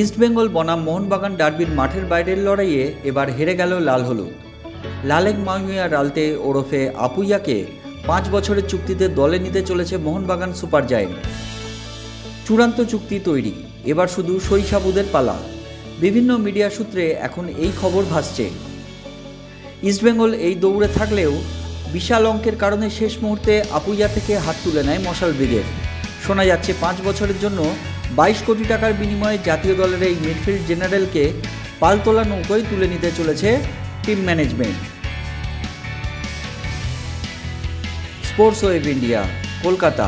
ইস্টবেঙ্গল বনাম মোহনবাগান ডার্বির মাঠের বাইরের লড়াইয়ে এবার হেরে গেল লাল হলুদ। লালেক মাউইয়া রালতে ওরফে আপুইয়াকে 5 বছরের চুক্তিতে দলে নিতে চলেছে মোহনবাগান সুপার জায়েন্ট। চূড়ান্ত চুক্তি তৈরি, এবার শুধু সই সাবুদের পালা। বিভিন্ন মিডিয়া সূত্রে এখন এই খবর ভাসছে। ইস্টবেঙ্গল এই দৌড়ে থাকলেও বিশাল অঙ্কের কারণে শেষ মুহূর্তে আপুইয়া থেকে হাত তুলে নেয় মশাল ব্রিগেড। শোনা যাচ্ছে 5 বছরের জন্য 22 কোটি টাকার বিনিময়ে জাতীয় দলের এই মিডফিল্ড জেনারেলকে পালতোলা নৌকোয় তুলে নিতে চলেছে team management. Sports web India, Kolkata.